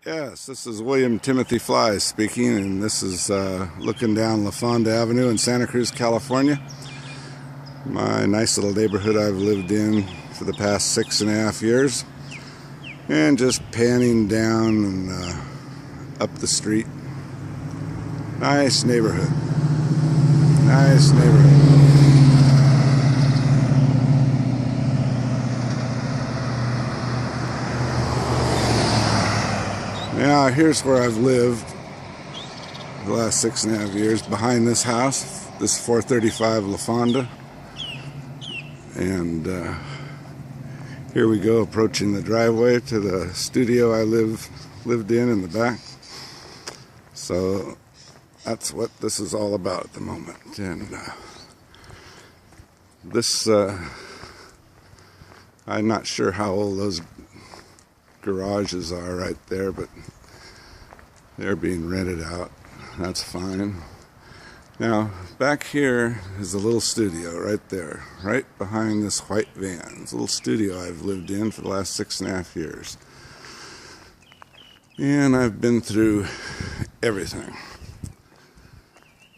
Yes, this is William Timothy Fly speaking, and this is looking down La Fonda Avenue in Santa Cruz, California. My nice little neighborhood I've lived in for the past 6.5 years. And just panning down and up the street. Nice neighborhood. Nice neighborhood. Now, here's where I've lived the last 6.5 years, behind this house, this 435 La Fonda. And here we go, approaching the driveway to the studio I lived in the back. So that's what this is all about at the moment. And this, I'm not sure how old those garages are right there, but they're being rented out. That's fine. Now, back here is a little studio right there, right behind this white van. It's a little studio I've lived in for the last 6.5 years. And I've been through everything.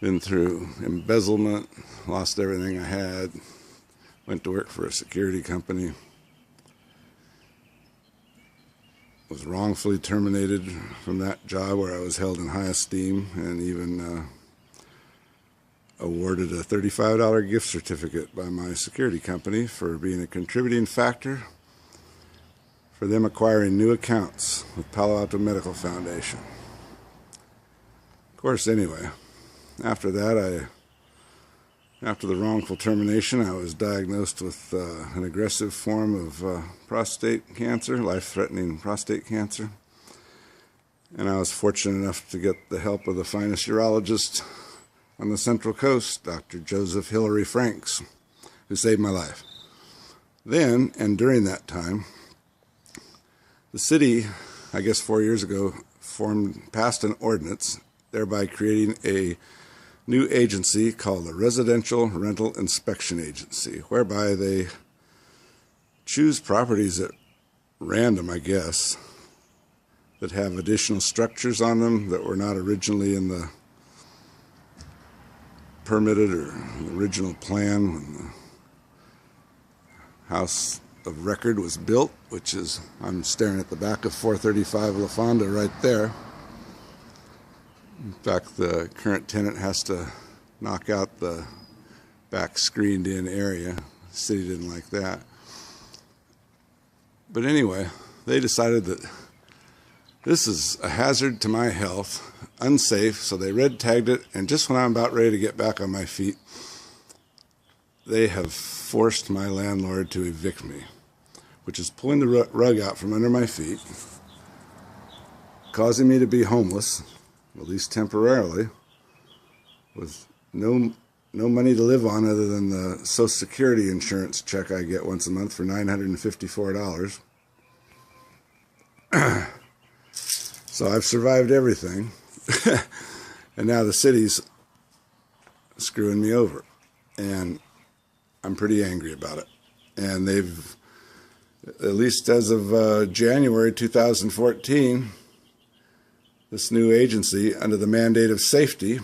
Been through embezzlement, lost everything I had, went to work for a security company, was wrongfully terminated from that job where I was held in high esteem, and even awarded a $35 gift certificate by my security company for being a contributing factor for them acquiring new accounts with Palo Alto Medical Foundation. Of course, anyway, after that, after the wrongful termination, I was diagnosed with an aggressive form of prostate cancer, life-threatening prostate cancer. And I was fortunate enough to get the help of the finest urologist on the Central Coast, Dr. Joseph Hillary Franks, who saved my life. Then, and during that time, the city, I guess 4 years ago, passed an ordinance, thereby creating a new agency called the Residential Rental Inspection Agency, whereby they choose properties at random, I guess, that have additional structures on them that were not originally in the permitted or the original plan when the house of record was built, which is, I'm staring at the back of 435 La Fonda right there. In fact, the current tenant has to knock out the back screened-in area. The city didn't like that. But anyway, they decided that this is a hazard to my health, unsafe, so they red tagged it, and just when I'm about ready to get back on my feet, they have forced my landlord to evict me, which is pulling the rug out from under my feet, causing me to be homeless, at least temporarily, with no money to live on other than the Social Security insurance check I get once a month for $954. So I've survived everything, and now the city's screwing me over, and I'm pretty angry about it. And they've, at least as of January 2014, this new agency, under the mandate of safety,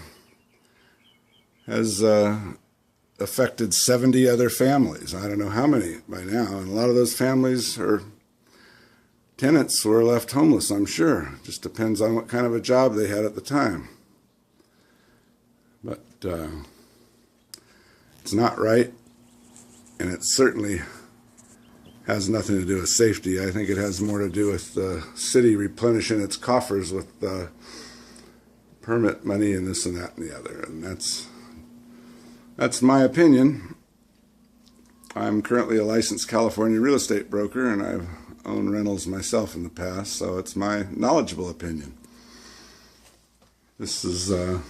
has affected 70 other families. I don't know how many by now, and a lot of those families or tenants were left homeless, I'm sure. Just depends on what kind of a job they had at the time. But it's not right, and it certainly has nothing to do with safety. I think it has more to do with the city replenishing its coffers with permit money and this and that and the other. And that's my opinion. I'm currently a licensed California real estate broker, and I've owned rentals myself in the past, so it's my knowledgeable opinion. This is a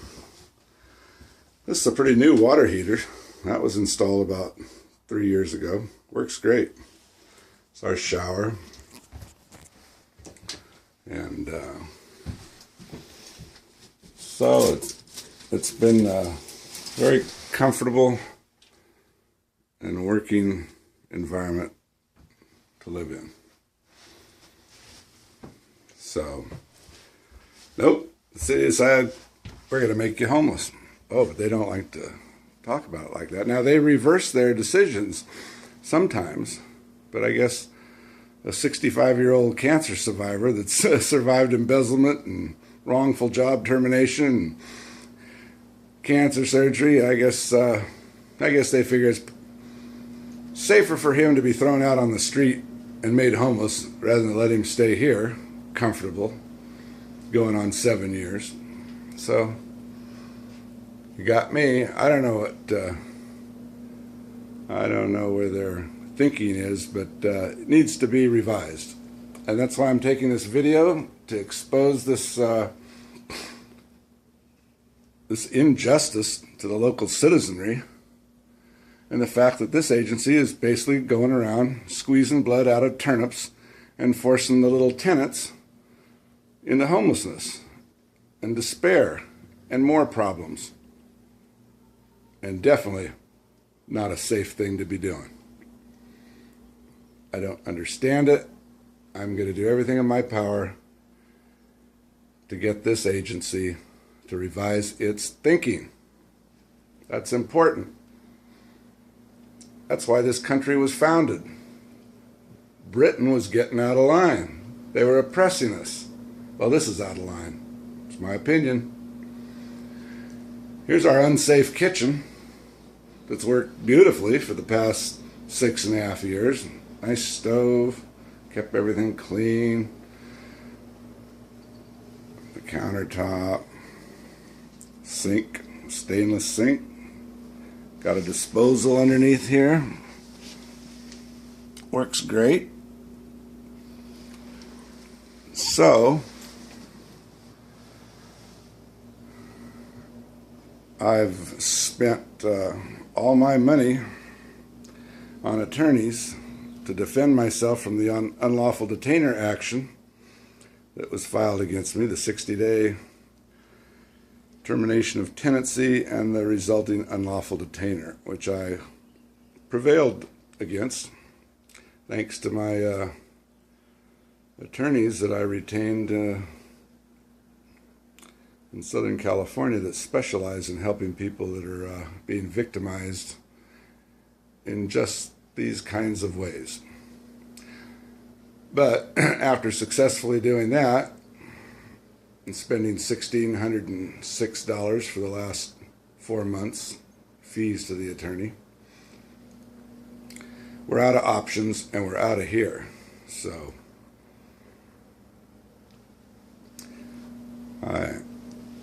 pretty new water heater. That was installed about 3 years ago. Works great. It's our shower, and so it's been very comfortable and working environment to live in. So Nope. The city decided, we're going to make you homeless. Oh, but they don't like to talk about it like that. Now, they reverse their decisions sometimes, but I guess a 65-year-old cancer survivor that's survived embezzlement and wrongful job termination and cancer surgery, I guess they figure it's safer for him to be thrown out on the street and made homeless rather than let him stay here, comfortable, going on 7 years. So, you got me. I don't know where their thinking is, but it needs to be revised. And that's why I'm taking this video to expose this injustice to the local citizenry, and the fact that this agency is basically going around squeezing blood out of turnips and forcing the little tenants into homelessness and despair and more problems. And definitely not a safe thing to be doing. I don't understand it. I'm going to do everything in my power to get this agency to revise its thinking. That's important. That's why this country was founded. Britain was getting out of line. They were oppressing us. Well, this is out of line. It's my opinion. Here's our unsafe kitchen that's worked beautifully for the past 6.5 years. Nice stove, kept everything clean. The countertop, sink, stainless sink. Got a disposal underneath here. Works great. So, I've spent all my money on attorneys to defend myself from the unlawful detainer action that was filed against me, the 60-day termination of tenancy and the resulting unlawful detainer, which I prevailed against thanks to my attorneys that I retained in Southern California that specialize in helping people that are being victimized in just these kinds of ways. But after successfully doing that and spending $1,606 for the last 4 months, fees to the attorney, we're out of options and we're out of here. So I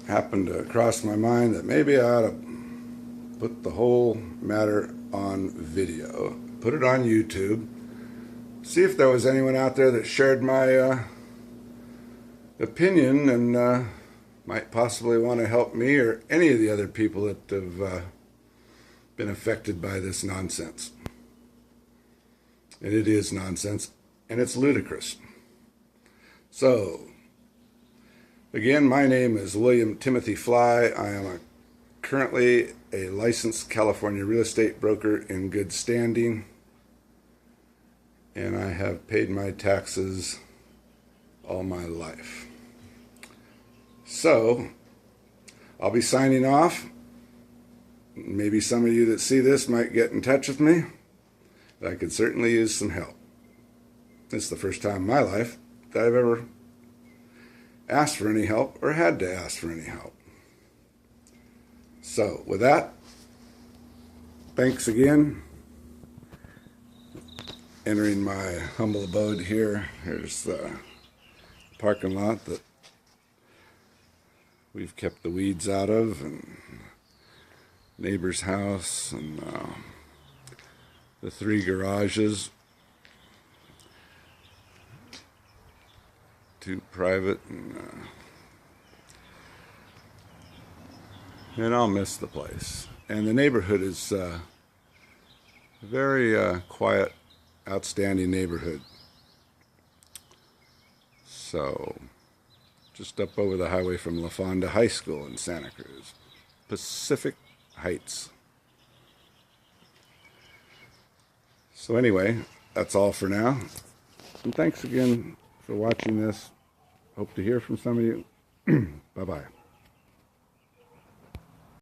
happened to cross my mind that maybe I ought to put the whole matter on video, put it on YouTube, see if there was anyone out there that shared my opinion and might possibly want to help me or any of the other people that have been affected by this nonsense. And it is nonsense, and it's ludicrous. So, again, my name is William Timothy Fly. I am currently a licensed California real estate broker in good standing, and I have paid my taxes all my life. So, I'll be signing off. Maybe some of you that see this might get in touch with me. I could certainly use some help. It's the first time in my life that I've ever asked for any help or had to ask for any help. So, with that, thanks again. Entering my humble abode here. Here's the parking lot that we've kept the weeds out of, and neighbor's house, and the 3 garages, 2 private, and I'll miss the place. And the neighborhood is a very quiet, outstanding neighborhood. So, just up over the highway from La Fonda High School in Santa Cruz, Pacific Heights. So anyway, that's all for now. And thanks again for watching this. Hope to hear from some of you. Bye-bye.